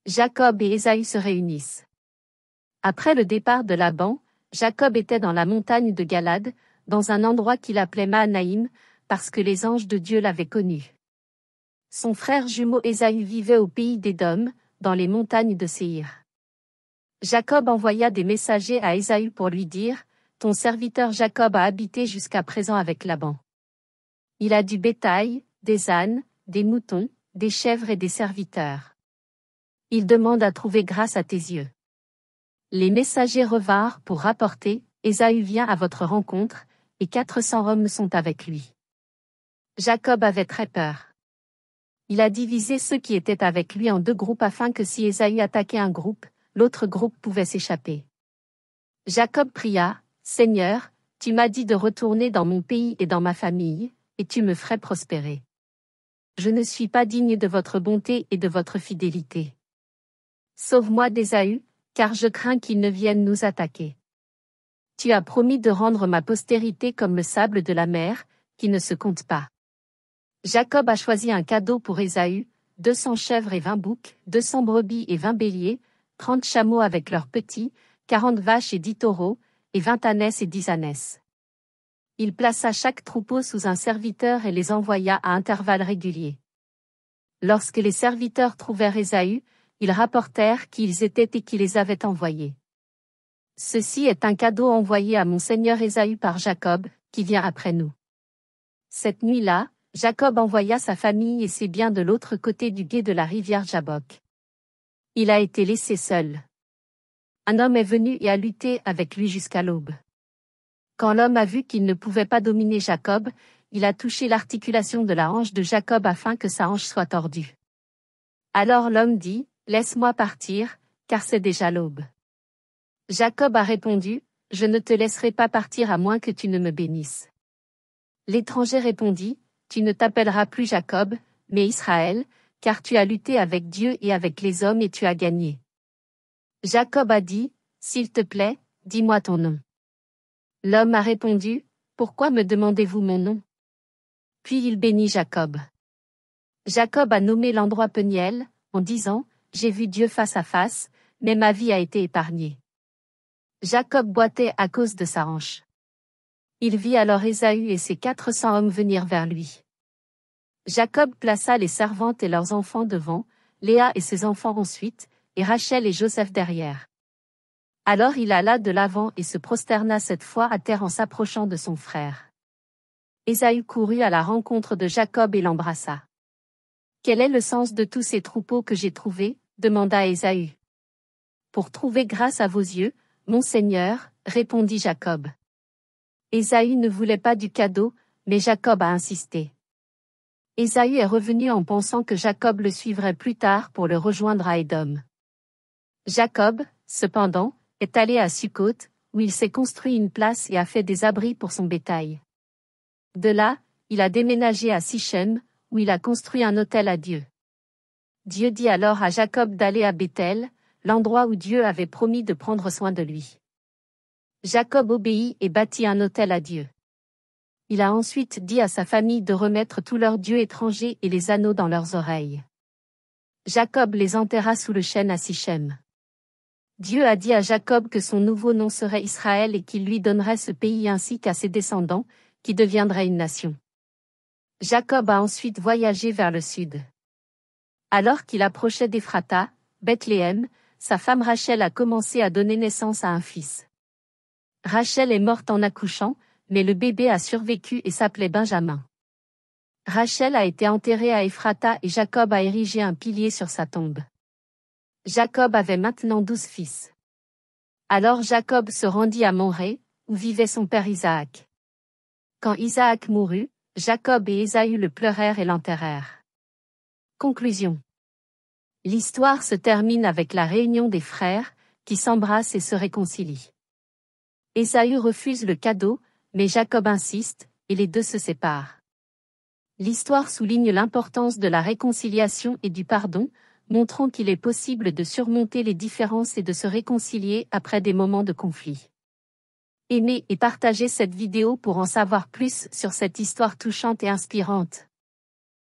Jacob et Ésaü se réunissent. Après le départ de Laban, Jacob était dans la montagne de Galad, dans un endroit qu'il appelait Mahanaïm, parce que les anges de Dieu l'avaient connu. Son frère jumeau Ésaü vivait au pays d'Édom, dans les montagnes de Séhir. Jacob envoya des messagers à Ésaü pour lui dire, « Ton serviteur Jacob a habité jusqu'à présent avec Laban. Il a du bétail, des ânes, des moutons, des chèvres et des serviteurs. Il demande à trouver grâce à tes yeux. » Les messagers revinrent pour rapporter, « Ésaü vient à votre rencontre, et 400 hommes sont avec lui. » Jacob avait très peur. Il a divisé ceux qui étaient avec lui en 2 groupes afin que si Ésaü attaquait un groupe, l'autre groupe pouvait s'échapper. Jacob pria, « Seigneur, tu m'as dit de retourner dans mon pays et dans ma famille, et tu me ferais prospérer. Je ne suis pas digne de votre bonté et de votre fidélité. Sauve-moi d'Ésaü, car je crains qu'il ne vienne nous attaquer. Tu as promis de rendre ma postérité comme le sable de la mer, qui ne se compte pas. » Jacob a choisi un cadeau pour Ésaü, 200 chèvres et 20 boucs, 200 brebis et 20 béliers, 30 chameaux avec leurs petits, 40 vaches et 10 taureaux, et 20 ânesses et 10 ânesses. Il plaça chaque troupeau sous un serviteur et les envoya à intervalles réguliers. Lorsque les serviteurs trouvèrent Ésaü, ils rapportèrent qui ils étaient et qui les avait envoyés. Ceci est un cadeau envoyé à mon seigneur Ésaü par Jacob, qui vient après nous. Cette nuit-là, Jacob envoya sa famille et ses biens de l'autre côté du gué de la rivière Jabbok. Il a été laissé seul. Un homme est venu et a lutté avec lui jusqu'à l'aube. Quand l'homme a vu qu'il ne pouvait pas dominer Jacob, il a touché l'articulation de la hanche de Jacob afin que sa hanche soit tordue. Alors l'homme dit, « Laisse-moi partir, car c'est déjà l'aube. » Jacob a répondu, « Je ne te laisserai pas partir à moins que tu ne me bénisses. » L'étranger répondit, « Tu ne t'appelleras plus Jacob, mais Israël, car tu as lutté avec Dieu et avec les hommes et tu as gagné. » Jacob a dit, « S'il te plaît, dis-moi ton nom. » L'homme a répondu, « Pourquoi me demandez-vous mon nom ?» Puis il bénit Jacob. Jacob a nommé l'endroit Peniel, en disant, « J'ai vu Dieu face à face, mais ma vie a été épargnée. » Jacob boitait à cause de sa hanche. Il vit alors Ésaü et ses 400 hommes venir vers lui. Jacob plaça les servantes et leurs enfants devant, Léa et ses enfants ensuite, et Rachel et Joseph derrière. Alors il alla de l'avant et se prosterna cette fois à terre en s'approchant de son frère. Ésaü courut à la rencontre de Jacob et l'embrassa. « Quel est le sens de tous ces troupeaux que j'ai trouvés ?» demanda Ésaü. « Pour trouver grâce à vos yeux, mon Seigneur, » répondit Jacob. Ésaü ne voulait pas du cadeau, mais Jacob a insisté. Ésaü est revenu en pensant que Jacob le suivrait plus tard pour le rejoindre à Édom. Jacob, cependant, est allé à Sukkot, où il s'est construit une place et a fait des abris pour son bétail. De là, il a déménagé à Sichem, où il a construit un autel à Dieu. Dieu dit alors à Jacob d'aller à Béthel, l'endroit où Dieu avait promis de prendre soin de lui. Jacob obéit et bâtit un autel à Dieu. Il a ensuite dit à sa famille de remettre tous leurs dieux étrangers et les anneaux dans leurs oreilles. Jacob les enterra sous le chêne à Sichem. Dieu a dit à Jacob que son nouveau nom serait Israël et qu'il lui donnerait ce pays ainsi qu'à ses descendants, qui deviendraient une nation. Jacob a ensuite voyagé vers le sud. Alors qu'il approchait d'Éphrata, Bethléem, sa femme Rachel a commencé à donner naissance à un fils. Rachel est morte en accouchant, mais le bébé a survécu et s'appelait Benjamin. Rachel a été enterrée à Éphrata et Jacob a érigé un pilier sur sa tombe. Jacob avait maintenant 12 fils. Alors Jacob se rendit à Morée, où vivait son père Isaac. Quand Isaac mourut, Jacob et Ésaü le pleurèrent et l'enterrèrent. Conclusion. L'histoire se termine avec la réunion des frères, qui s'embrassent et se réconcilient. Ésaü refuse le cadeau, mais Jacob insiste, et les deux se séparent. L'histoire souligne l'importance de la réconciliation et du pardon, montrant qu'il est possible de surmonter les différences et de se réconcilier après des moments de conflit. Aimez et partagez cette vidéo pour en savoir plus sur cette histoire touchante et inspirante.